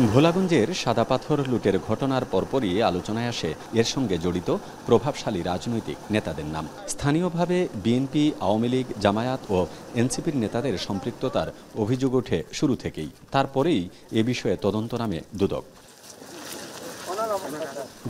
ভোলাগঞ্জের সাদা পাথর লুটের ঘটনার পরপরই আলোচনায় আসে এর সঙ্গে জড়িত প্রভাবশালী রাজনৈতিক নেতাদের নাম। স্থানীয়ভাবে বিএনপি, আওয়ামী লীগ, জামায়াত ও এনসিপির নেতাদের সম্পৃক্ততার অভিযোগ ওঠে শুরু থেকেই। তারপরেই এ বিষয়ে তদন্ত নামে দুদক।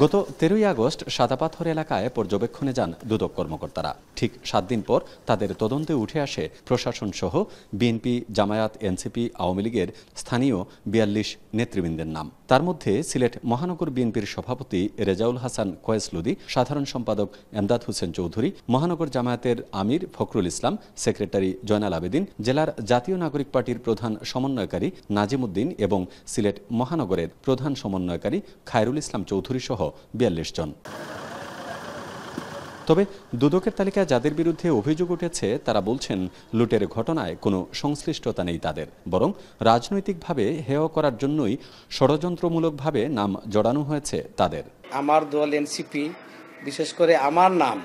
গত 13ই আগস্ট সাদাপাথর এলাকায় পর্যবেক্ষণে যান দুদক কর্মকর্তারা। ঠিক 7 দিন পর তাদের তদন্তে উঠে আসে প্রশাসন সহ বিএনপি, জামায়াত, এনসিপি, আওয়ামী লীগের স্থানীয় 42 নেতৃবৃন্দের নাম। তার মধ্যে সিলেট মহানগর বিএনপির সভাপতি রেজাউল হাসান কয়েস লুদি, সাধারণ সম্পাদক এমদাদ হোসেন চৌধুরী, মহানগর জামায়াতের আমির ফখরুল ইসলাম, সেক্রেটারি জয়নাল আবেদিন, জেলার জাতীয় নাগরিক পার্টির প্রধান সমন্বয়কারী নাজিম উদ্দিন এবং সিলেট মহানগরের প্রধান সমন্বয়কারী খায়রুল ইসলাম চৌধুরী সহ 42 জন। তবে দুদকের তালিকায় যাদের বিরুদ্ধে অভিযোগ উঠেছে তারা বলছেন লুটের ঘটনায় কোনো সংশ্লিষ্টতা নেই তাদের, বরং রাজনৈতিকভাবে হেয় করার জন্যই ষড়যন্ত্রমূলকভাবে নাম জড়ানো হয়েছে তাদের। আমার দল এনসিপি, বিশেষ করে আমার নাম,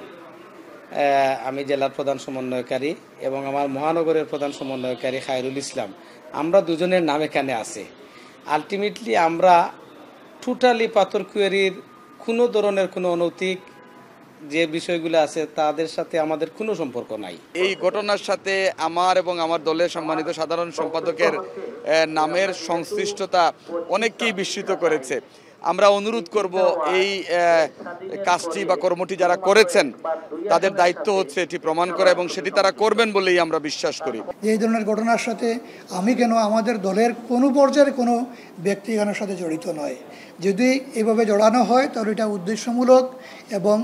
আমি জেলার প্রধান সমন্বয়কারী এবং আমার মহানগরের প্রধান সমন্বয়কারী খায়রুল ইসলাম, আমরা দুজনের নাম এখানে আছে। আলটিমেটলি আমরা টোটালি পাথরকুয়ারির কোনো ধরনের কোনো অনৈতিক যে বিষয়গুলো আছে তাদের সাথে আমাদের কোনো সম্পর্ক নাই। এই ঘটনার সাথে আমার এবং আমার দলের সম্মানিত সাধারণ সম্পাদকের নামের সংশ্লিষ্টতা অনেককেই বিস্মিত করেছে। আমরা অনুরোধ করব এই কাজটি বা কর্মটি যারা করেছেন তাদের দায়িত্ব হচ্ছে এটি প্রমাণ করা এবং সেটি তারা করবেন বলেই আমরা বিশ্বাস করি। এই ধরনের ঘটনার সাথে আমি কেন আমাদের দলের কোনো পর্যায়ের কোনো ব্যক্তি এখানের সাথে জড়িত নয়। যদি এভাবে জড়ানো হয় তাহলে এটা উদ্দেশ্যমূলক এবং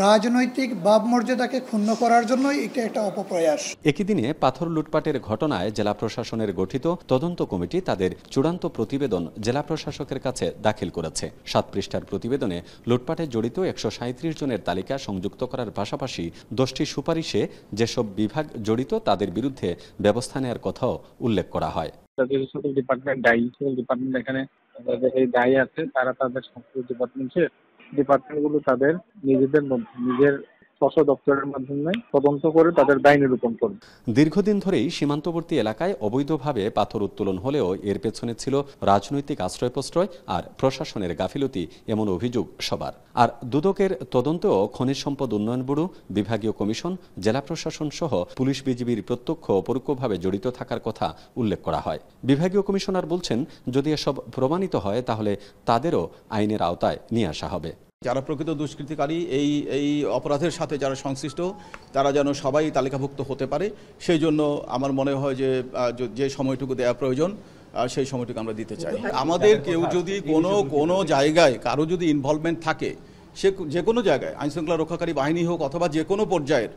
রাজনৈতিক ভাবমর্যাদাকে ক্ষুণ্ণ করার জন্য এটা একটা অপপ্রয়াস। একই দিনে পাথর লুটপাটের ঘটনায় জেলা প্রশাসনের গঠিত তদন্ত কমিটি তাদের চূড়ান্ত প্রতিবেদন জেলা প্রশাসকের কাছে দাখিল করেছে। 7 পৃষ্ঠার প্রতিবেদনে লুটপাটে জড়িত 137 জনের তালিকা সংযুক্ত করার পাশাপাশি 10টি সুপারিশে যেসব বিভাগ জড়িত তাদের বিরুদ্ধে ব্যবস্থা নেওয়ার কথাও উল্লেখ করা হয়। ডিপার্টমেন্ট এখানে এই দায়ী আছে, তারা তাদের সংশ্লিষ্ট ডিপার্টমেন্টগুলো তাদের নিজের স্ব দপ্তরের মাধ্যমে তদন্ত করে তাদের দায় নিরূপণ করবে। দীর্ঘদিন ধরেই সীমান্তবর্তী এলাকায় অবৈধভাবে পাথর উত্তোলন হলেও এর পেছনে ছিল রাজনৈতিক আশ্রয় আর প্রশাসনের গাফিলতি, এমন অভিযোগ সবার। আর দুদকের তদন্তেও খনিজ সম্পদ উন্নয়ন ব্যুরো, বিভাগীয় কমিশন, জেলা প্রশাসন সহ পুলিশ, বিজিবির প্রত্যক্ষ অপরোক্ষভাবে জড়িত থাকার কথা উল্লেখ করা হয়। বিভাগীয় কমিশনার বলছেন, যদি এসব প্রমাণিত হয় তাহলে তাদেরও আইনের আওতায় নিয়ে আসা হবে। যারা প্রকৃত দুষ্কৃতিকারী, এই অপরাধের সাথে যারা সংশ্লিষ্ট, তারা যেন সবাই তালিকাভুক্ত হতে পারে। সেই জন্য আমার মনে হয় যে সময়টুকু দেওয়া প্রয়োজন সেই সময়টুকু আমরা দিতে চাই। আমাদের কেউ যদি কোনো জায়গায় কারো যদি ইনভলভমেন্ট থাকে, সে যে কোনো জায়গায়, আইনশৃঙ্খলা রক্ষাকারী বাহিনী হোক অথবা যে কোনো পর্যায়ের,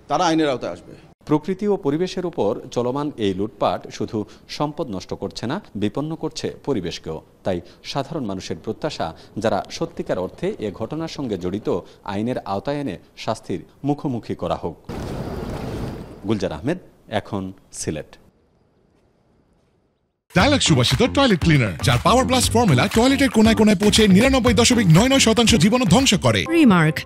তারা আইনের আওতায় আসবে। প্রকৃতি ও পরিবেশের উপর চলমান এই লুটপাট শুধু সম্পদ নষ্ট করছে না, বিপন্ন করছে পরিবেশকেও। তাই সাধারণ মানুষের প্রত্যাশা, যারা সত্যিকার অর্থে এ ঘটনার সঙ্গে জড়িত, আইনের আওতায় এনে শাস্তির মুখোমুখি করা হোক। গুলজার আহমেদ, এখন, সিলেট। ডায়ালগ সুবাসিত টয়লেট ক্লিনার, যার পাওয়ার প্লাস ফর্মুলা টয়লেটের কোনায় কোনায় পৌঁছে 99.99% জীবাণু ধ্বংস করে। রিমার্ক,